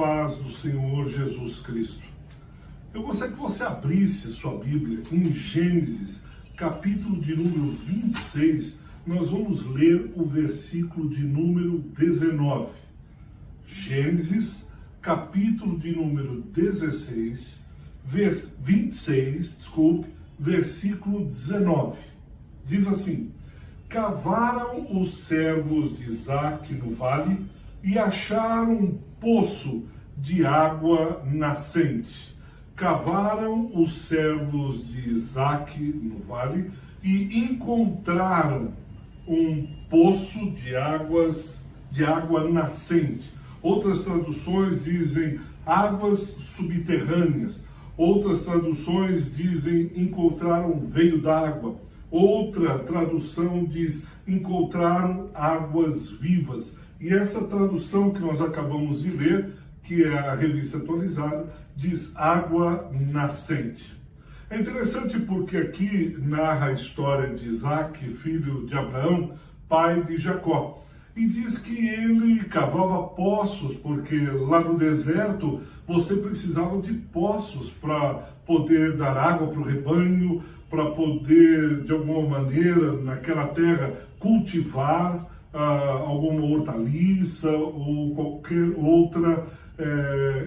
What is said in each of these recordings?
paz do Senhor Jesus Cristo. Eu gostaria que você abrisse a sua Bíblia em Gênesis, capítulo de número 26. Nós vamos ler o versículo de número 19. Gênesis, capítulo de número 26, versículo 19. Diz assim: cavaram os servos de Isaque no vale e acharam um poço de água nascente. Cavaram os servos de Isaque no vale e encontraram um poço de água nascente. Outras traduções dizem águas subterrâneas. Outras traduções dizem encontraram um veio d'água. Outra tradução diz encontraram águas vivas. E essa tradução que nós acabamos de ler, que é a Revista Atualizada, diz água nascente. É interessante porque aqui narra a história de Isaque, filho de Abraão, pai de Jacó. E diz que ele cavava poços, porque lá no deserto você precisava de poços para poder dar água para o rebanho, para poder, de alguma maneira, naquela terra, cultivar alguma hortaliça ou qualquer outra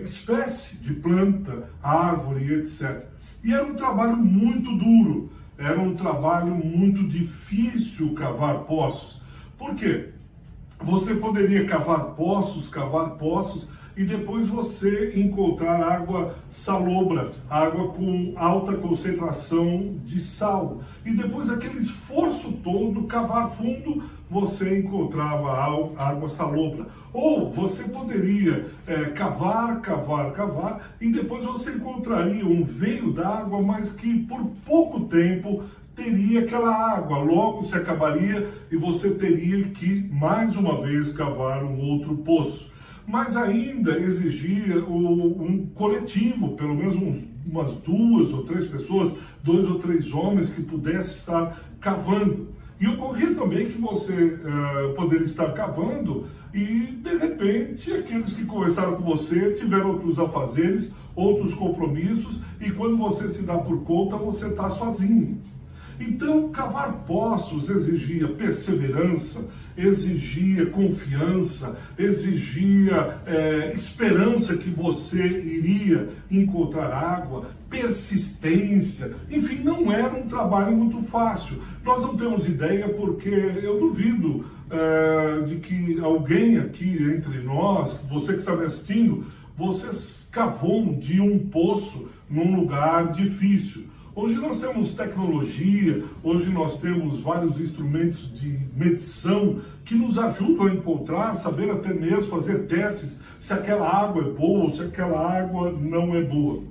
espécie de planta, árvore, etc. E era um trabalho muito duro, era um trabalho muito difícil cavar poços. Por quê? Você poderia cavar poços, e depois você encontrar água salobra, água com alta concentração de sal. E depois daquele esforço todo, cavar fundo, você encontrava água salobra. Ou você poderia cavar, e depois você encontraria um veio d'água, mas que por pouco tempo teria aquela água, logo se acabaria e você teria que, mais uma vez, cavar um outro poço. Mas ainda exigia um coletivo, pelo menos umas 2 ou 3 pessoas, 2 ou 3 homens que pudessem estar cavando. E ocorria também que você poderia estar cavando e, de repente, aqueles que conversaram com você tiveram outros afazeres, outros compromissos, e quando você se dá por conta, você está sozinho. Então, cavar poços exigia perseverança, exigia confiança, exigia esperança que você iria encontrar água, persistência. Enfim, não era um trabalho muito fácil. Nós não temos ideia porque eu duvido de que alguém aqui entre nós, você que está me assistindo, você cavou um dia um poço num lugar difícil. Hoje nós temos tecnologia, hoje nós temos vários instrumentos de medição que nos ajudam a encontrar, saber até mesmo fazer testes se aquela água é boa ou se aquela água não é boa.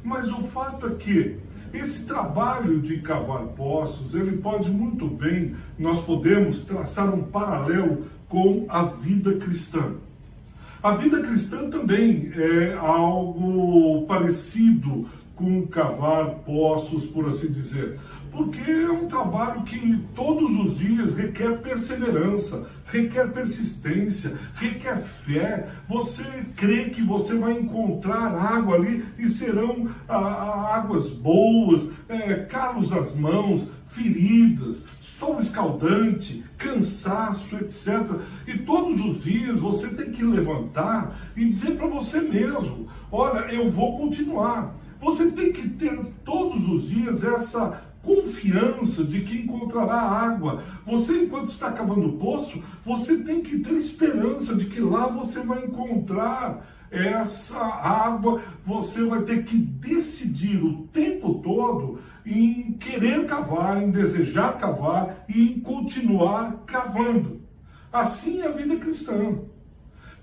Mas o fato é que esse trabalho de cavar poços, ele pode muito bem, nós podemos traçar um paralelo com a vida cristã. A vida cristã também é algo parecido com cavar poços, por assim dizer, porque é um trabalho que todos os dias requer perseverança, requer persistência, requer fé. Você crê que você vai encontrar água ali e serão águas boas, calos nas mãos, feridas, sol escaldante, cansaço, etc. E todos os dias você tem que levantar e dizer para você mesmo: olha, eu vou continuar. Você tem que ter todos os dias essa confiança de que encontrará água. Você, enquanto está cavando o poço, você tem que ter esperança de que lá você vai encontrar essa água. Você vai ter que decidir o tempo todo em querer cavar, em desejar cavar e em continuar cavando. Assim é a vida cristã.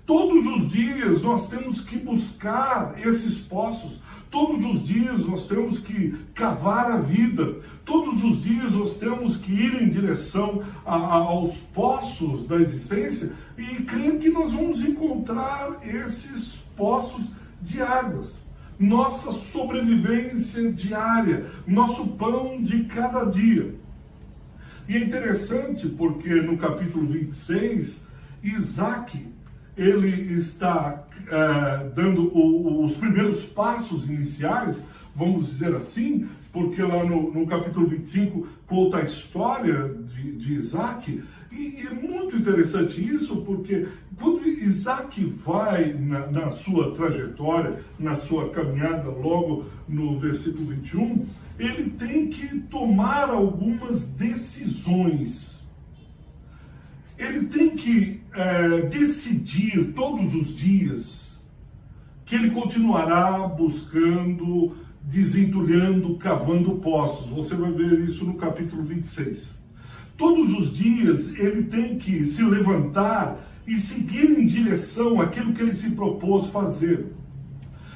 Todos os dias nós temos que buscar esses poços. Todos os dias nós temos que cavar a vida. Todos os dias nós temos que ir em direção aos poços da existência e crer que nós vamos encontrar esses poços de águas. Nossa sobrevivência diária, nosso pão de cada dia. E é interessante porque no capítulo 26, Isaque, ele está dando os primeiros passos iniciais, vamos dizer assim, porque lá no capítulo 25 conta a história de Isaac, e é muito interessante isso, porque quando Isaac vai na sua trajetória, na sua caminhada, logo no versículo 21, ele tem que tomar algumas decisões. Ele tem que decidir todos os dias que ele continuará buscando, desentulhando, cavando poços. Você vai ver isso no capítulo 26. Todos os dias ele tem que se levantar e seguir em direção àquilo que ele se propôs fazer.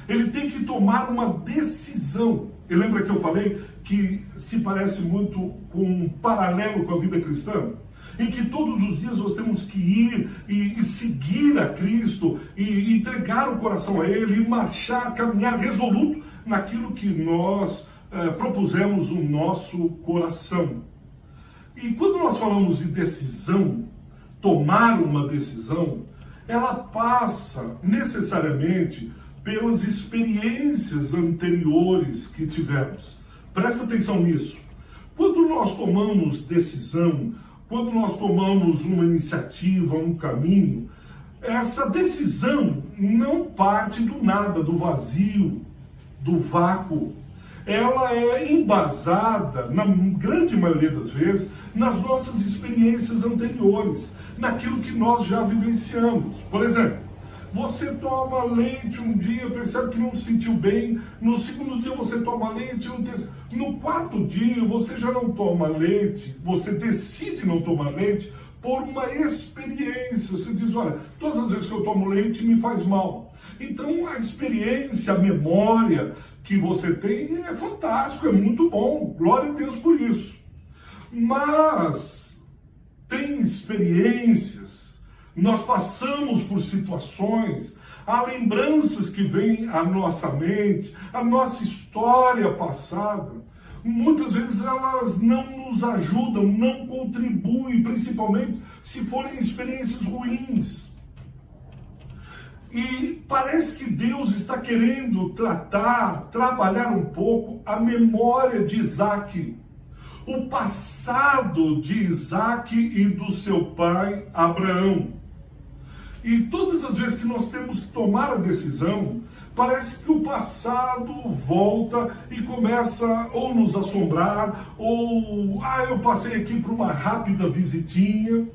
Ele tem que tomar uma decisão. E lembra que eu falei que se parece muito com um paralelo com a vida cristã? Em que todos os dias nós temos que ir e seguir a Cristo, e entregar o coração a Ele, e marchar, caminhar resoluto naquilo que nós propusemos no nosso coração. E quando nós falamos de decisão, tomar uma decisão, ela passa necessariamente pelas experiências anteriores que tivemos. Presta atenção nisso. Quando nós tomamos decisão, quando nós tomamos uma iniciativa, um caminho, essa decisão não parte do nada, do vazio, do vácuo. Ela é embasada, na grande maioria das vezes, nas nossas experiências anteriores, naquilo que nós já vivenciamos. Por exemplo, você toma leite um dia, percebe que não se sentiu bem, no segundo dia você toma leite, no quarto dia você já não toma leite, você decide não tomar leite por uma experiência. Você diz, olha, todas as vezes que eu tomo leite me faz mal. Então a experiência, a memória que você tem é fantástico, é muito bom, glória a Deus por isso. Mas tem experiências, nós passamos por situações, há lembranças que vêm à nossa mente, a nossa história passada. Muitas vezes elas não nos ajudam, não contribuem, principalmente se forem experiências ruins. E parece que Deus está querendo trabalhar um pouco a memória de Isaac, o passado de Isaac e do seu pai Abraão. E todas as vezes que nós temos que tomar a decisão, parece que o passado volta e começa ou nos assombrar, ou eu passei aqui por uma rápida visitinha.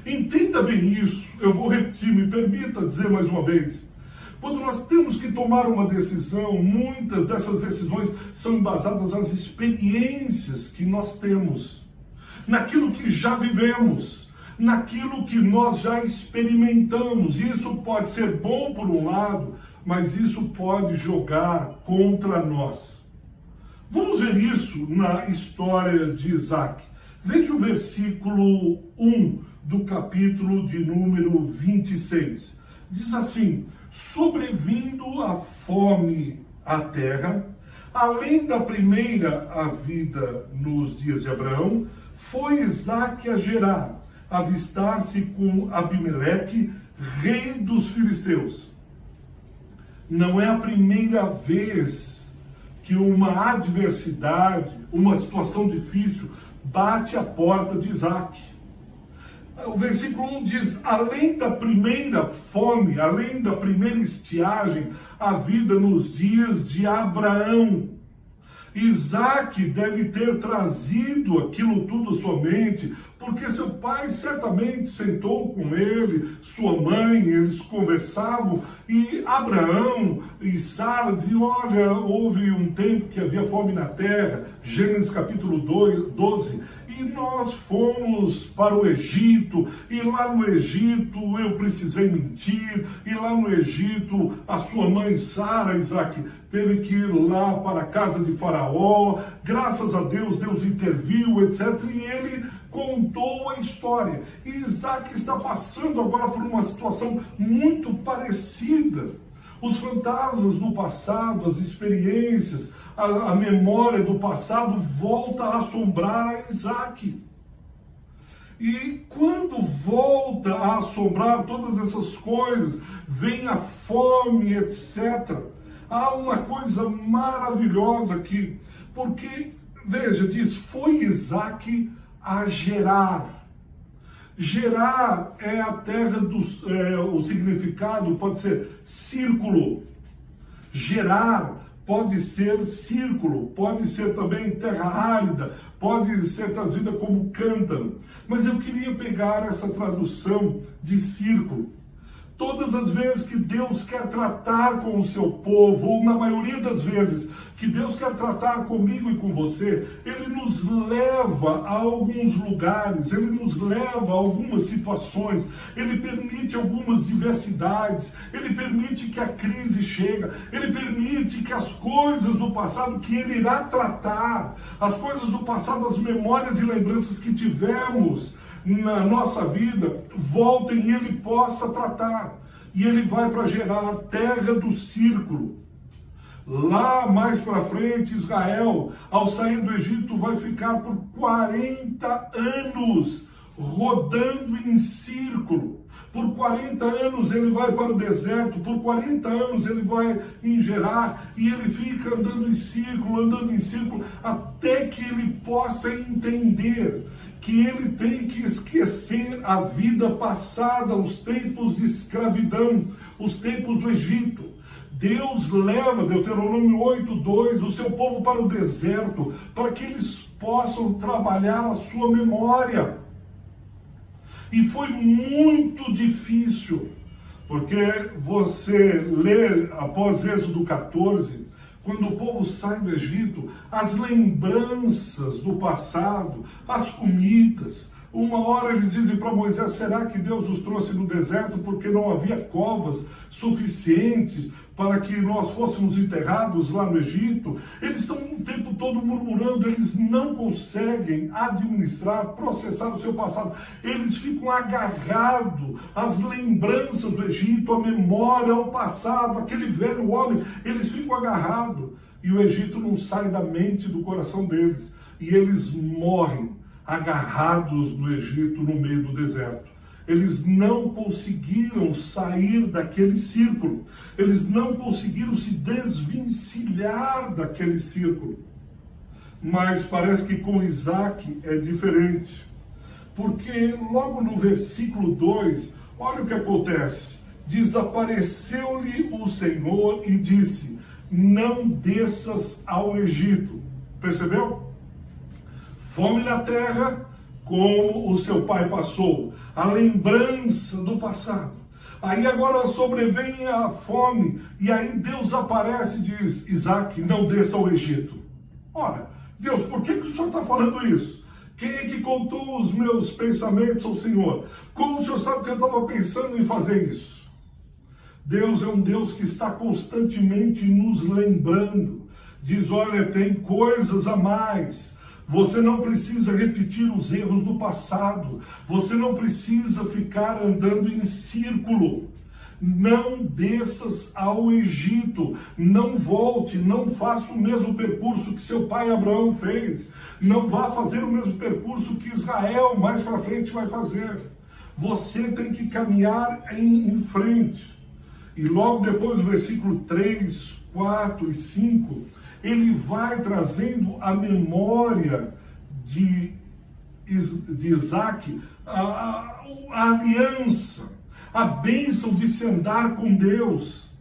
Entenda bem isso, eu vou repetir, me permita dizer mais uma vez. Quando nós temos que tomar uma decisão, muitas dessas decisões são embasadas nas experiências que nós temos, naquilo que já vivemos, naquilo que nós já experimentamos. Isso pode ser bom por um lado, mas isso pode jogar contra nós. Vamos ver isso na história de Isaac. Veja o versículo 1 do capítulo de número 26. Diz assim: sobrevindo a fome à terra, além da primeira havida nos dias de Abraão, foi Isaque a Gerar, avistar-se com Abimeleque, rei dos filisteus. Não é a primeira vez que uma adversidade, uma situação difícil, bate à porta de Isaque. O versículo 1 diz, além da primeira fome, além da primeira estiagem, a vida nos dias de Abraão. Isaque deve ter trazido aquilo tudo à sua mente, porque seu pai certamente sentou com ele, sua mãe, eles conversavam, e Abraão e Sara diziam, olha, houve um tempo que havia fome na terra, Gênesis capítulo 12, e nós fomos para o Egito, e lá no Egito eu precisei mentir, e lá no Egito a sua mãe Sara, Isaque, teve que ir lá para a casa de Faraó, graças a Deus, Deus interviu, etc. E ele contou a história. E Isaque está passando agora por uma situação muito parecida. Os fantasmas do passado, as experiências, a memória do passado volta a assombrar a Isaque. E quando volta a assombrar todas essas coisas, vem a fome, etc. Há uma coisa maravilhosa aqui, porque, veja, diz, foi Isaac a Gerar. Gerar é a terra o significado pode ser círculo. Gerar pode ser círculo, pode ser também terra árida, pode ser traduzida como cântaro. Mas eu queria pegar essa tradução de círculo. Todas as vezes que Deus quer tratar com o seu povo, ou na maioria das vezes que Deus quer tratar comigo e com você, Ele nos leva a alguns lugares, Ele nos leva a algumas situações, Ele permite algumas diversidades, Ele permite que a crise chegue, Ele permite que as coisas do passado que Ele irá tratar, as coisas do passado, as memórias e lembranças que tivemos na nossa vida, voltem e Ele possa tratar. E Ele vai para Gerar, terra do círculo. Lá mais para frente, Israel, ao sair do Egito, vai ficar por 40 anos rodando em círculo. Por 40 anos ele vai para o deserto, por 40 anos ele vai em Gerar, e ele fica andando em círculo, até que ele possa entender que ele tem que esquecer a vida passada, os tempos de escravidão, os tempos do Egito. Deus leva, Deuteronômio 8:2, o seu povo para o deserto, para que eles possam trabalhar a sua memória. E foi muito difícil, porque você lê após Êxodo 14, quando o povo sai do Egito, as lembranças do passado, as comidas. Uma hora eles dizem para Moisés, será que Deus nos trouxe no deserto porque não havia covas suficientes para que nós fôssemos enterrados lá no Egito? Eles estão o tempo todo murmurando, eles não conseguem administrar, processar o seu passado. Eles ficam agarrados às lembranças do Egito, à memória, ao passado, aquele velho homem, eles ficam agarrados. E o Egito não sai da mente, do coração deles. E eles morrem agarrados no Egito, no meio do deserto. Eles não conseguiram sair daquele círculo. Eles não conseguiram se desvencilhar daquele círculo. Mas parece que com Isaac é diferente. Porque logo no versículo 2, olha o que acontece. Diz, apareceu-lhe o Senhor e disse, não desças ao Egito. Percebeu? Fome na terra, como o seu pai passou. A lembrança do passado. Aí agora sobrevém a fome. E aí Deus aparece e diz, Isaac, não desça ao Egito. Ora, Deus, por que o Senhor está falando isso? Quem é que contou os meus pensamentos ao Senhor? Como o Senhor sabe que eu estava pensando em fazer isso? Deus é um Deus que está constantemente nos lembrando. Diz, olha, tem coisas a mais. Você não precisa repetir os erros do passado. Você não precisa ficar andando em círculo. Não desças ao Egito. Não volte, não faça o mesmo percurso que seu pai Abraão fez. Não vá fazer o mesmo percurso que Israel mais para frente vai fazer. Você tem que caminhar em frente. E logo depois, no versículo 3, 4 e 5... ele vai trazendo a memória de Isaac, a aliança, a bênção de se andar com Deus.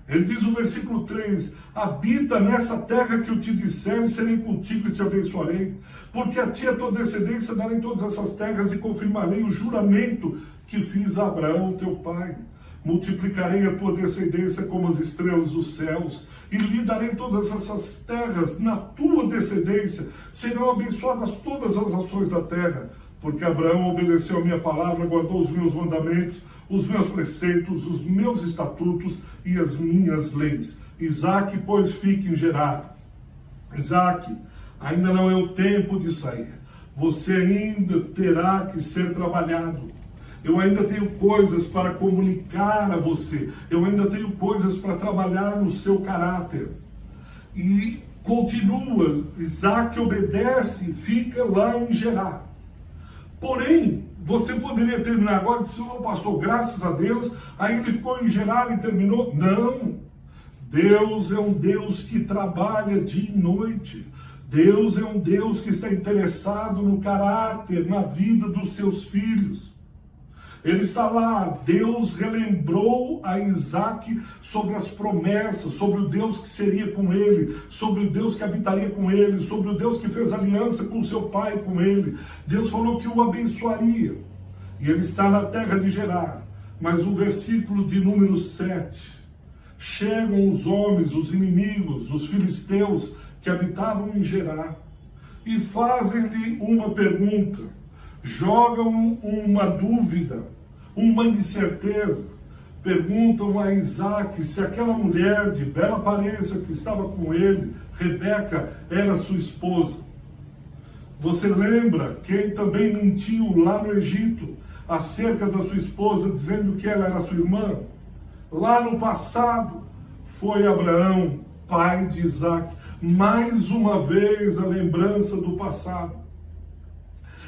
Ele diz no versículo 3, habita nessa terra que eu te disser, serei contigo e te abençoarei, porque a ti e a tua descendência darei todas essas terras e confirmarei o juramento que fiz a Abraão, teu pai. Multiplicarei a tua descendência como as estrelas dos céus, e lhe darei todas essas terras na tua descendência. Serão abençoadas todas as nações da terra, porque Abraão obedeceu a minha palavra, guardou os meus mandamentos, os meus preceitos, os meus estatutos e as minhas leis. Isaac, pois, fica em Gerar. Isaac, ainda não é o tempo de sair. Você ainda terá que ser trabalhado. Eu ainda tenho coisas para comunicar a você. Eu ainda tenho coisas para trabalhar no seu caráter. E continua, Isaac obedece e fica lá em Gerar. Porém, Você poderia terminar agora e dizer, oh, pastor, graças a Deus, aí ele ficou em Gerar e terminou. Não. Deus é um Deus que trabalha dia e noite. Deus é um Deus que está interessado no caráter, na vida dos seus filhos. Ele está lá, Deus relembrou a Isaac sobre as promessas, sobre o Deus que seria com ele, sobre o Deus que habitaria com ele, sobre o Deus que fez aliança com seu pai, com ele. Deus falou que o abençoaria. E ele está na terra de Gerar. Mas o versículo de número 7, chegam os homens, os inimigos, os filisteus que habitavam em Gerar, e fazem-lhe uma pergunta, jogam uma dúvida, uma incerteza, perguntam a Isaac se aquela mulher de bela aparência que estava com ele, Rebeca, era sua esposa. Você lembra quem também mentiu lá no Egito acerca da sua esposa, dizendo que ela era sua irmã? Lá no passado, foi Abraão, pai de Isaac. Mais uma vez a lembrança do passado.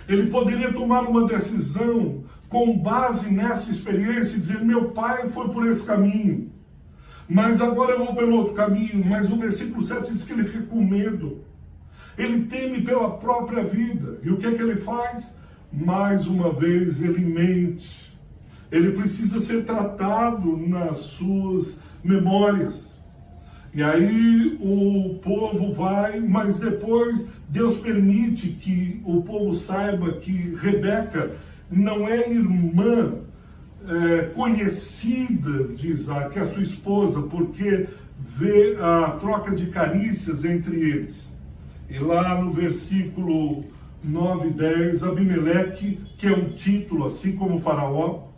Ele poderia tomar uma decisão com base nessa experiência e dizer, meu pai foi por esse caminho, mas agora eu vou pelo outro caminho. Mas o versículo 7 diz que ele fica com medo. Ele teme pela própria vida. E o que é que ele faz? Mais uma vez ele mente. Ele precisa ser tratado nas suas memórias. E aí o povo vai, mas depois Deus permite que o povo saiba que Rebeca não é irmã conhecida de Isaac, é a sua esposa, porque vê a troca de carícias entre eles. E lá no versículo 9 e 10, Abimeleque, que é um título, assim como o faraó,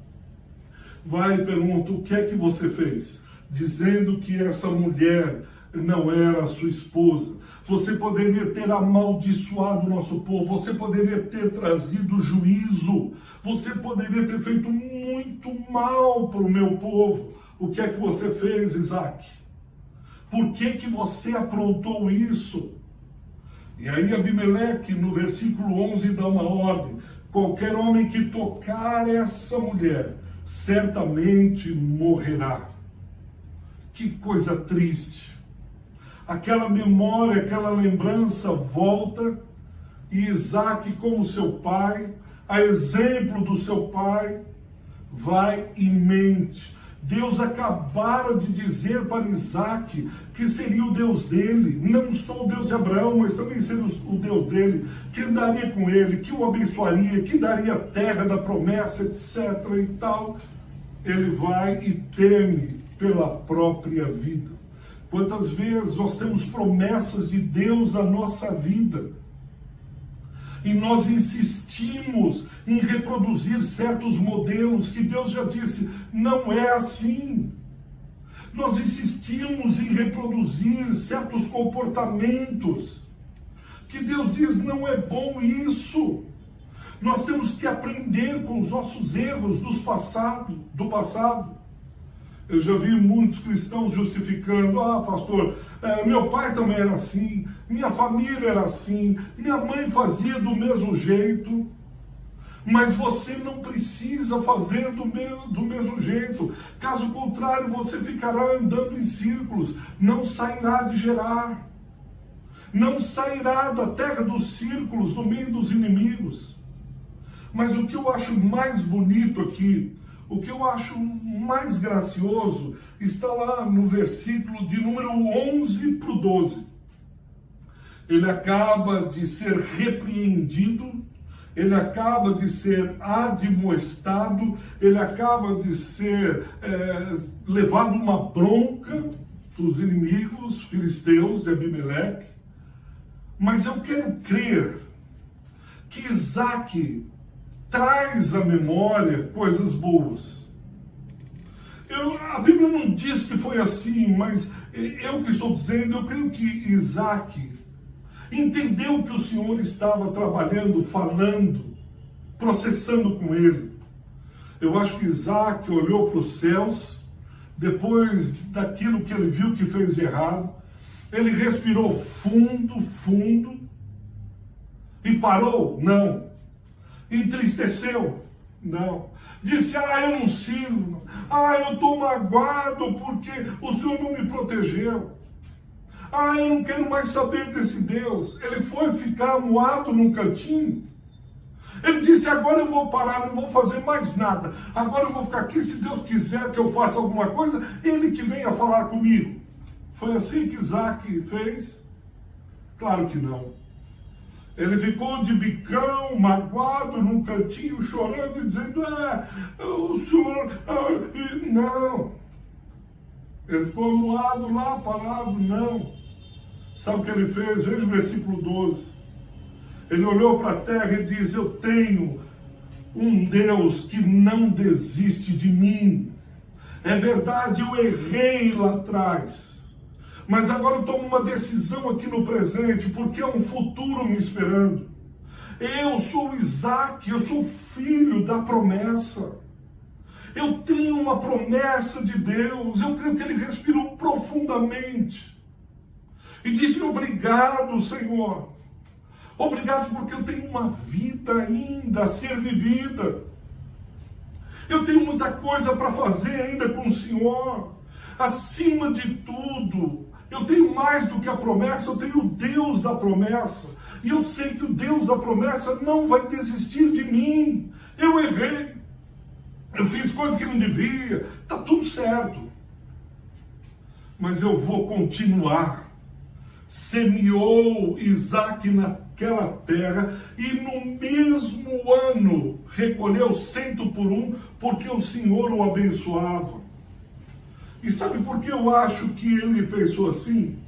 vai e pergunta, o que é que você fez? Dizendo que essa mulher não era a sua esposa. Você poderia ter amaldiçoado o nosso povo, você poderia ter trazido juízo, você poderia ter feito muito mal para o meu povo. O que é que você fez, Isaac? Por que você aprontou isso? E aí Abimeleque, no versículo 11, dá uma ordem. Qualquer homem que tocar essa mulher, certamente morrerá. Que coisa triste. Aquela memória, aquela lembrança volta, e Isaac, como seu pai, a exemplo do seu pai, vai e mente. Deus acabara de dizer para Isaac que seria o Deus dele, não só o Deus de Abraão, mas também seria o Deus dele, que andaria com ele, que o abençoaria, que daria a terra da promessa, etc. e tal. Ele vai e teme pela própria vida. Quantas vezes nós temos promessas de Deus na nossa vida e nós insistimos em reproduzir certos modelos que Deus já disse, não é assim. Nós insistimos em reproduzir certos comportamentos que Deus diz, não é bom isso. Nós temos que aprender com os nossos erros do passado. Eu já vi muitos cristãos justificando, pastor, meu pai também era assim, minha família era assim, minha mãe fazia do mesmo jeito. Mas você não precisa fazer do mesmo jeito. Caso contrário, você ficará andando em círculos, não sairá de Gerar. Não sairá da terra dos círculos, no meio dos inimigos. Mas o que eu acho mais bonito aqui, o que eu acho mais gracioso, está lá no versículo de número 11 para o 12. Ele acaba de ser repreendido, ele acaba de ser admoestado, ele acaba de ser levado uma bronca dos inimigos filisteus de Abimeleque. Mas eu quero crer que Isaac traz à memória coisas boas. A Bíblia não diz que foi assim, mas eu que estou dizendo, eu creio que Isaac entendeu que o Senhor estava trabalhando, falando, processando com ele. Eu acho que Isaac olhou para os céus, depois daquilo que ele viu que fez de errado, ele respirou fundo, fundo, e parou? Não. Entristeceu. Não. Disse, eu não sirvo. Eu estou magoado porque o Senhor não me protegeu. Eu não quero mais saber desse Deus. Ele foi ficar moado num cantinho. Ele disse, agora eu vou parar, não vou fazer mais nada. Agora eu vou ficar aqui, se Deus quiser que eu faça alguma coisa, Ele que venha falar comigo. Foi assim que Isaac fez? Claro que não. Ele ficou de bicão, magoado, num cantinho, chorando e dizendo, o Senhor... Não. Ele ficou moado lá, parado, não. Sabe o que ele fez? Veja o versículo 12. Ele olhou para a terra e diz, eu tenho um Deus que não desiste de mim. É verdade, eu errei lá atrás. Mas agora eu tomo uma decisão aqui no presente, porque é um futuro me esperando. Eu sou Isaac, eu sou filho da promessa. Eu tenho uma promessa de Deus, eu creio que ele respirou profundamente. E disse, obrigado, Senhor. Obrigado porque eu tenho uma vida ainda a ser vivida. Eu tenho muita coisa para fazer ainda com o Senhor. Acima de tudo, eu tenho mais do que a promessa, eu tenho o Deus da promessa. E eu sei que o Deus da promessa não vai desistir de mim. Eu errei. Eu fiz coisas que não devia. Está tudo certo. Mas eu vou continuar. Semeou Isaac naquela terra e no mesmo ano recolheu 100 por um, porque o Senhor o abençoava. E sabe por que eu acho que ele pensou assim?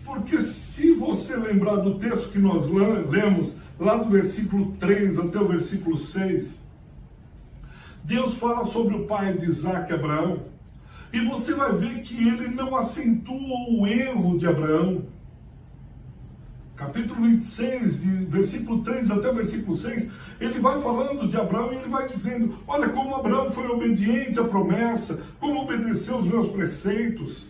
Porque se você lembrar do texto que nós lemos, lá do versículo 3 até o versículo 6, Deus fala sobre o pai de Isaac, Abraão, e você vai ver que ele não acentua o erro de Abraão. Capítulo 26, de versículo 3 até o versículo 6, ele vai falando de Abraão e ele vai dizendo, olha como Abraão foi obediente à promessa, como obedeceu os meus preceitos,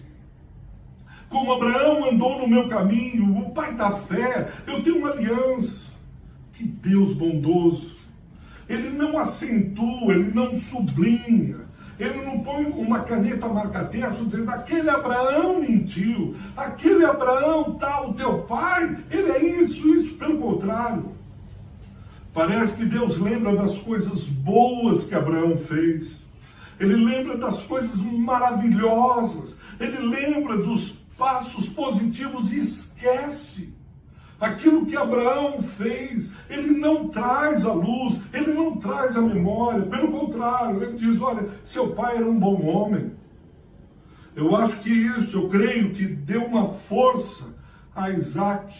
como Abraão andou no meu caminho, o pai da fé, eu tenho uma aliança. Que Deus bondoso. Ele não acentua, ele não sublinha, ele não põe uma caneta marca-texto dizendo, aquele Abraão mentiu, aquele Abraão o teu pai, ele é isso, pelo contrário. Parece que Deus lembra das coisas boas que Abraão fez, ele lembra das coisas maravilhosas, ele lembra dos passos positivos e esquece aquilo que Abraão fez. Ele não traz à luz, ele não traz à memória, pelo contrário, ele diz, olha, seu pai era um bom homem. Eu acho que isso, eu creio que deu uma força a Isaac,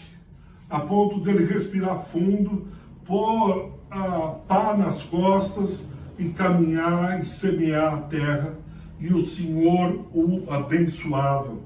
a ponto dele respirar fundo, pôr a pá nas costas e caminhar e semear a terra, e o Senhor o abençoava.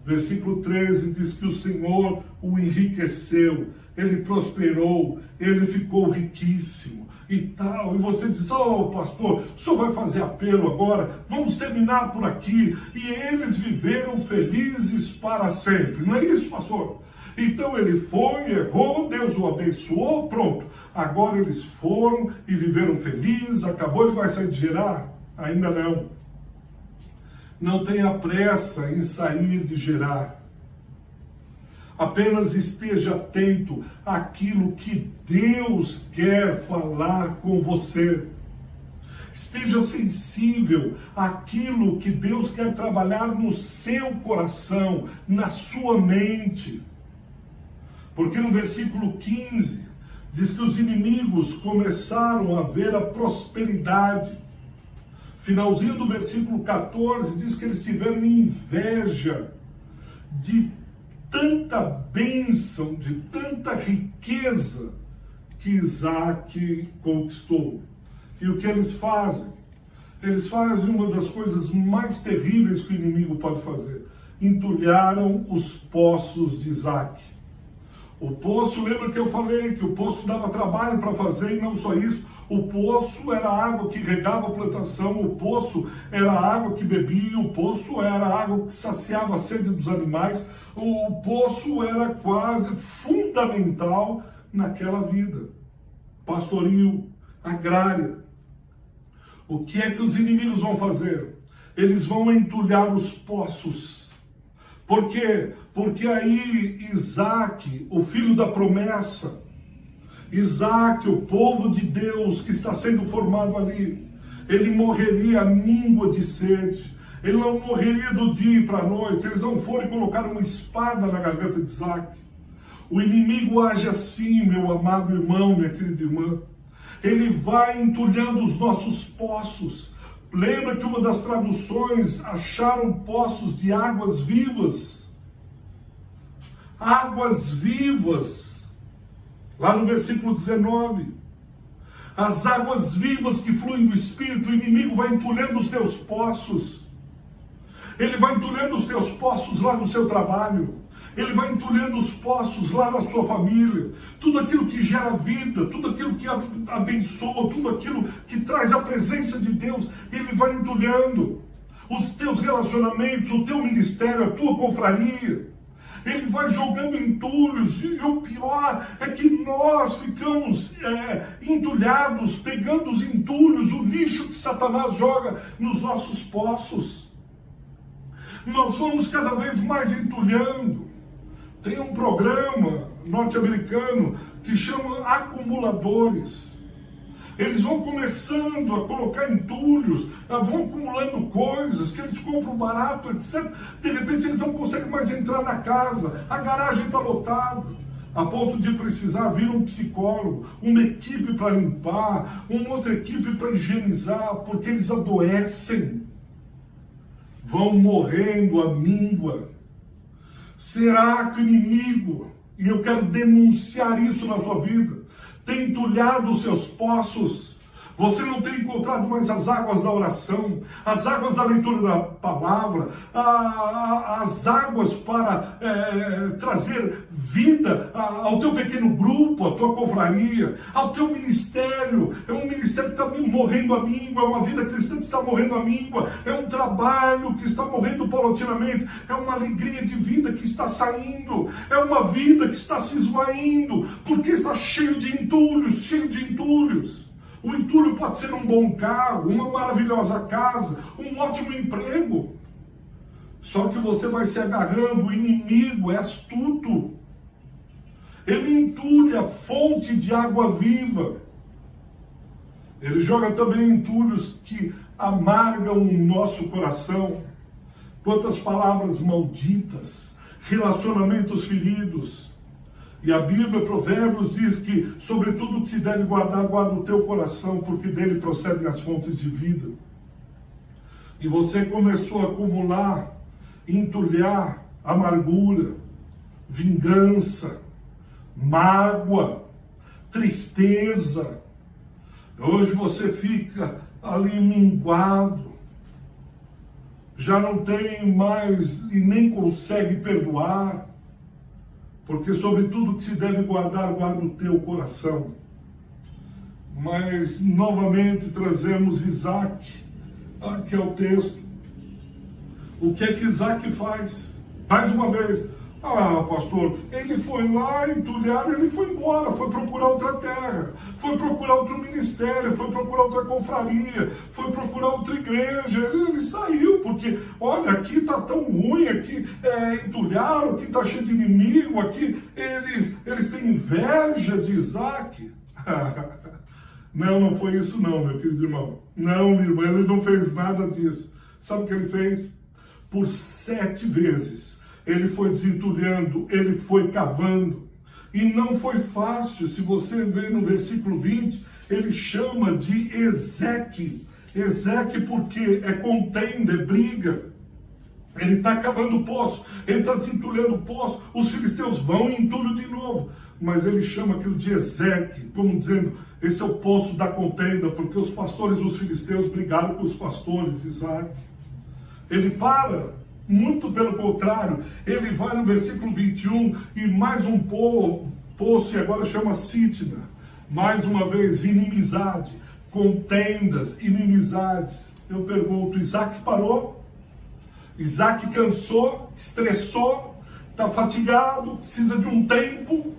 Versículo 13 diz que o Senhor o enriqueceu, ele prosperou, ele ficou riquíssimo e tal. E você diz, pastor, o senhor vai fazer apelo agora? Vamos terminar por aqui. E eles viveram felizes para sempre. Não é isso, pastor? Então ele foi, errou, Deus o abençoou, pronto. Agora eles foram e viveram felizes, acabou, ele vai sair de Gerar? Ainda não. Não tenha pressa em sair de Gerar. Apenas esteja atento àquilo que Deus quer falar com você. Esteja sensível àquilo que Deus quer trabalhar no seu coração, na sua mente. Porque no versículo 15, diz que os inimigos começaram a ver a prosperidade. Finalzinho do versículo 14, diz que eles tiveram inveja de tanta bênção, de tanta riqueza que Isaac conquistou. E o que eles fazem? Eles fazem uma das coisas mais terríveis que o inimigo pode fazer. Entulharam os poços de Isaac. O poço, lembra que eu falei que o poço dava trabalho para fazer, e não só isso, o poço era a água que regava a plantação, o poço era a água que bebia, o poço era a água que saciava a sede dos animais, o poço era quase fundamental naquela vida. Pastoril, agrária. O que é que os inimigos vão fazer? Eles vão entulhar os poços. Por quê? Porque aí Isaac, o filho da promessa, Isaac, o povo de Deus que está sendo formado ali, ele morreria à míngua de sede. Ele não morreria do dia para a noite. Eles não foram colocar uma espada na garganta de Isaac. O inimigo age assim, meu amado irmão, minha querida irmã. Ele vai entulhando os nossos poços. Lembra que uma das traduções acharam poços de águas vivas. Águas vivas. Lá no versículo 19. As águas vivas que fluem do Espírito, o inimigo vai entulhando os teus poços. Ele vai entulhando os teus poços lá no seu trabalho. Ele vai entulhando os poços lá na sua família. Tudo aquilo que gera vida, tudo aquilo que abençoa, tudo aquilo que traz a presença de Deus, ele vai entulhando. Os teus relacionamentos, o teu ministério, a tua confraria. Ele vai jogando entulhos, e o pior é que nós ficamos entulhados, pegando os entulhos, o lixo que Satanás joga nos nossos poços. Nós vamos cada vez mais entulhando. Tem um programa norte-americano que chama acumuladores. Eles vão começando a colocar entulhos, vão acumulando coisas que eles compram barato, etc. De repente eles não conseguem mais entrar na casa, a garagem está lotada, a ponto de precisar vir um psicólogo, uma equipe para limpar, uma outra equipe para higienizar, porque eles adoecem, vão morrendo à míngua. Será que o inimigo, e eu quero denunciar isso na sua vida, tem entulhado os seus poços? Você não tem encontrado mais as águas da oração, as águas da leitura da palavra, as águas para trazer vida ao teu pequeno grupo, à tua confraria, ao teu ministério. É um ministério que está morrendo à míngua, é uma vida cristã que está morrendo à míngua, é um trabalho que está morrendo paulatinamente, é uma alegria de vida que está saindo, é uma vida que está se esvaindo, porque está cheio de entulhos, cheio de entulhos. O entulho pode ser um bom carro, uma maravilhosa casa, um ótimo emprego. Só que você vai se agarrando, o inimigo é astuto. Ele entulha a fonte de água viva. Ele joga também entulhos que amargam o nosso coração. Quantas palavras malditas, relacionamentos feridos. E a Bíblia, Provérbios, diz que sobre tudo que se deve guardar, guarda o teu coração, porque dele procedem as fontes de vida. E você começou a acumular, entulhar amargura, vingança, mágoa, tristeza. Hoje você fica ali minguado, já não tem mais e nem consegue perdoar. Porque sobre tudo que se deve guardar, guarda o teu coração. Mas, novamente, trazemos Isaac, aqui é o texto. O que é que Isaac faz? Mais uma vez, pastor, ele foi lá, entulharam, ele foi embora, foi procurar outra terra, foi procurar outro ministério, foi procurar outra confraria, foi procurar outra igreja, ele saiu, porque, olha, aqui está tão ruim, aqui entulharam, aqui está cheio de inimigo, aqui eles têm inveja de Isaac. Não foi isso não, meu querido irmão. Não, minha irmã, ele não fez nada disso. Sabe o que ele fez? Por 7 vezes. Ele foi desentulhando, ele foi cavando. E não foi fácil. Se você ver no versículo 20, ele chama de Ezeque. Ezeque porque é contenda, é briga. Ele está cavando poço, ele está desentulhando o poço. Os filisteus vão e entulham de novo. Mas ele chama aquilo de Ezeque, como dizendo, esse é o poço da contenda, porque os pastores dos filisteus brigaram com os pastores de Isaac. Ele para. Muito pelo contrário, ele vai no versículo 21 e mais um poço, e agora chama Sitna. Mais uma vez, inimizade, contendas, inimizades. Eu pergunto, Isaac parou? Isaac cansou, estressou, está fatigado, precisa de um tempo?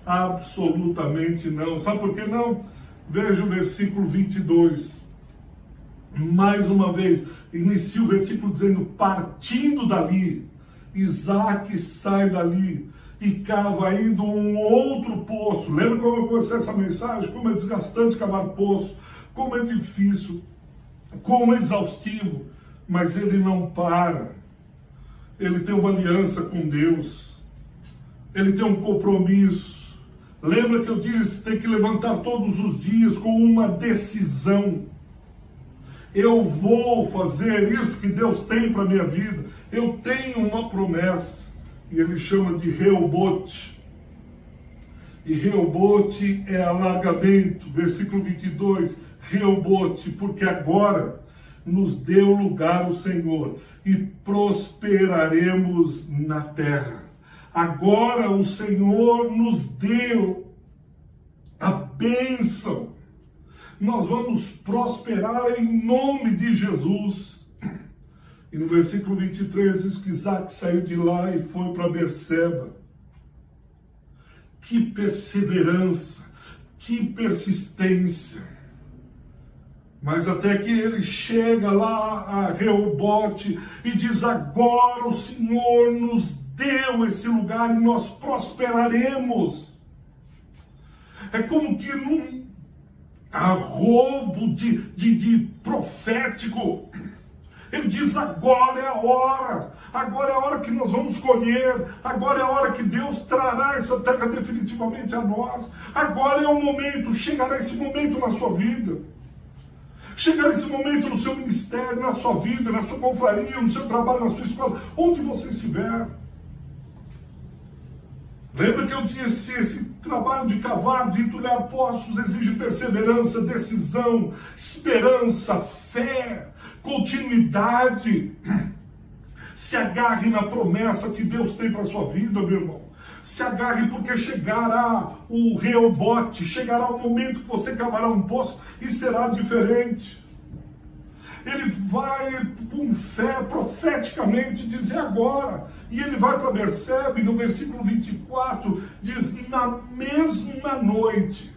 Absolutamente não. Sabe por que não? Veja o versículo 22. Mais uma vez, inicia o versículo dizendo: partindo dali, Isaac sai dali e cava ainda um outro poço. Lembra como eu comecei essa mensagem? Como é desgastante cavar poço, como é difícil, como é exaustivo. Mas ele não para. Ele tem uma aliança com Deus. Ele tem um compromisso. Lembra que eu disse, tem que levantar todos os dias com uma decisão. Eu vou fazer isso que Deus tem para a minha vida. Eu tenho uma promessa. E ele chama de Reobote. E Reobote é alargamento. Versículo 22. Reobote, porque agora nos deu lugar o Senhor e prosperaremos na terra. Agora o Senhor nos deu a bênção. Nós vamos prosperar em nome de Jesus. E no versículo 23 diz que Isaac saiu de lá e foi para Berseba. Que perseverança, que persistência. Mas até que ele chega lá a Reobote e diz: agora o Senhor nos deu esse lugar e nós prosperaremos. É como que num arrobo de profético. Ele diz: agora é a hora que nós vamos colher, agora é a hora que Deus trará essa terra definitivamente a nós, agora é o momento, chegará esse momento na sua vida, chegará esse momento no seu ministério, na sua vida, na sua confraria, no seu trabalho, na sua escola, onde você estiver. Lembra que eu disse, esse trabalho de cavar, de entulhar poços exige perseverança, decisão, esperança, fé, continuidade. Se agarre na promessa que Deus tem para a sua vida, meu irmão. Se agarre, porque chegará o Reobote, chegará o momento que você cavará um poço e será diferente. Ele vai com fé, profeticamente, dizer agora. E ele vai para Berseba, e no versículo 24 diz: na mesma noite,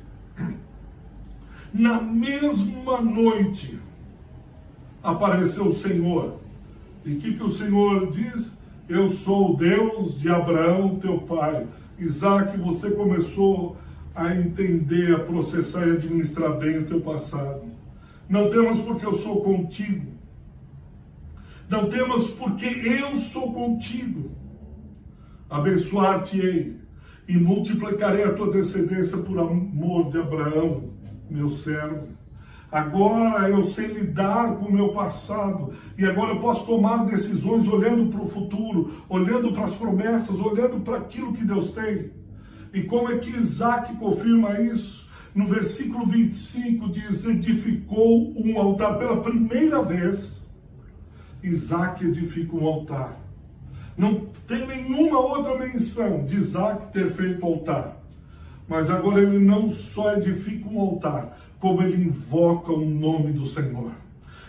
apareceu o Senhor. E o que o Senhor diz? Eu sou o Deus de Abraão, teu pai. Isaac, você começou a entender, a processar e administrar bem o teu passado. Não temas porque eu sou contigo. Não temas porque eu sou contigo. Abençoar-te-ei e multiplicarei a tua descendência por amor de Abraão, meu servo. Agora eu sei lidar com o meu passado e agora eu posso tomar decisões olhando para o futuro, olhando para as promessas, olhando para aquilo que Deus tem. E como é que Isaac confirma isso? No versículo 25 diz: edificou um altar. Pela primeira vez, Isaac edifica um altar. Não tem nenhuma outra menção de Isaac ter feito altar. Mas agora ele não só edifica um altar, como ele invoca o nome do Senhor.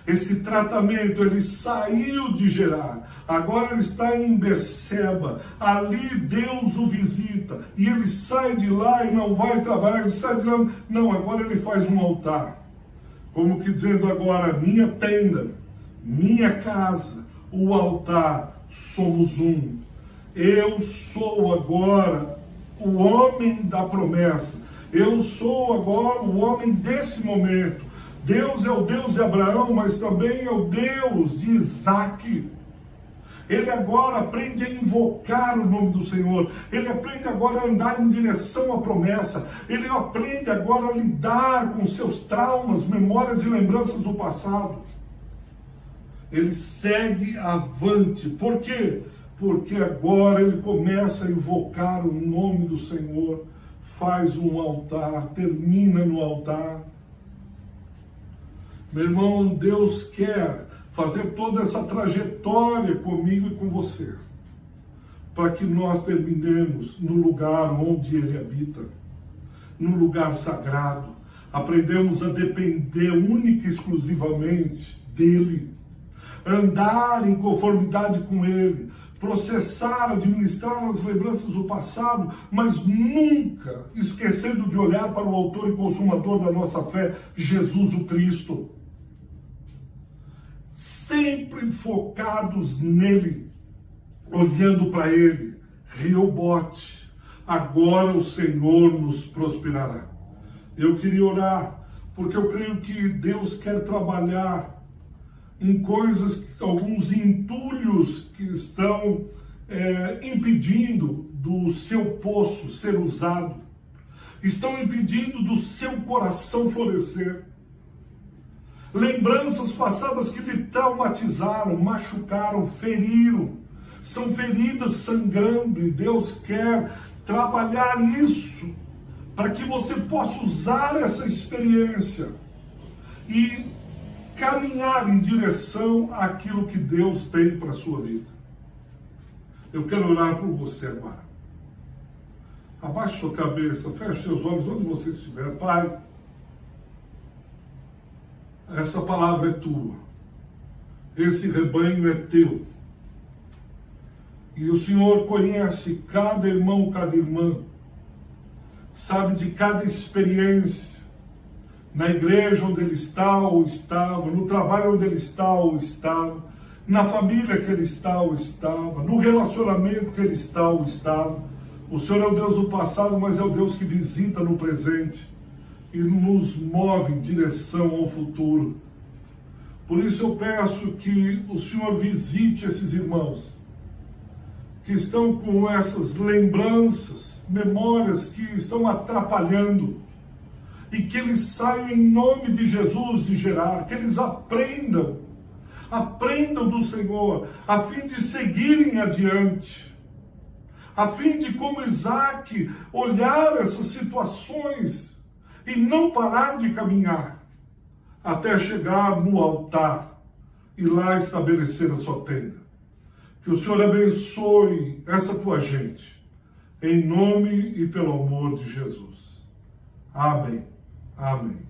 Esse tratamento, ele saiu de Gerar, agora ele está em Berseba, ali Deus o visita, e ele sai de lá e não vai trabalhar, ele sai de lá, não, agora ele faz um altar, como que dizendo agora, minha tenda, minha casa, o altar, somos um. Eu sou agora o homem da promessa, eu sou agora o homem desse momento. Deus é o Deus de Abraão, mas também é o Deus de Isaac. Ele agora aprende a invocar o nome do Senhor. Ele aprende agora a andar em direção à promessa. Ele aprende agora a lidar com seus traumas, memórias e lembranças do passado. Ele segue avante. Por quê? Porque agora ele começa a invocar o nome do Senhor, faz um altar, termina no altar. Meu irmão, Deus quer fazer toda essa trajetória comigo e com você, para que nós terminemos no lugar onde Ele habita, no lugar sagrado. Aprendemos a depender única e exclusivamente dEle, andar em conformidade com Ele, processar, administrar as lembranças do passado, mas nunca esquecendo de olhar para o autor e consumador da nossa fé, Jesus o Cristo. sempre focados nele, olhando para ele. Reobote, agora o Senhor nos prosperará. Eu queria orar, porque eu creio que Deus quer trabalhar em coisas, alguns entulhos que estão impedindo do seu poço ser usado, estão impedindo do seu coração florescer. Lembranças passadas que lhe traumatizaram, machucaram, feriram, são feridas sangrando, e Deus quer trabalhar isso para que você possa usar essa experiência e caminhar em direção àquilo que Deus tem para a sua vida. Eu quero orar por você agora. Abaixe sua cabeça, feche seus olhos onde você estiver. Pai, essa palavra é tua, esse rebanho é teu, e o Senhor conhece cada irmão, cada irmã, sabe de cada experiência, na igreja onde ele está ou estava, no trabalho onde ele está ou estava, na família que ele está ou estava, no relacionamento que ele está ou estava. O Senhor é o Deus do passado, mas é o Deus que visita no presente e nos move em direção ao futuro. Por isso eu peço que o Senhor visite esses irmãos que estão com essas lembranças, memórias que estão atrapalhando, e que eles saiam em nome de Jesus de Gerar, que eles aprendam do Senhor, a fim de seguirem adiante, a fim de, como Isaac, olhar essas situações e não parar de caminhar, até chegar no altar e lá estabelecer a sua tenda. Que o Senhor abençoe essa tua gente, em nome e pelo amor de Jesus. Amém. Amém.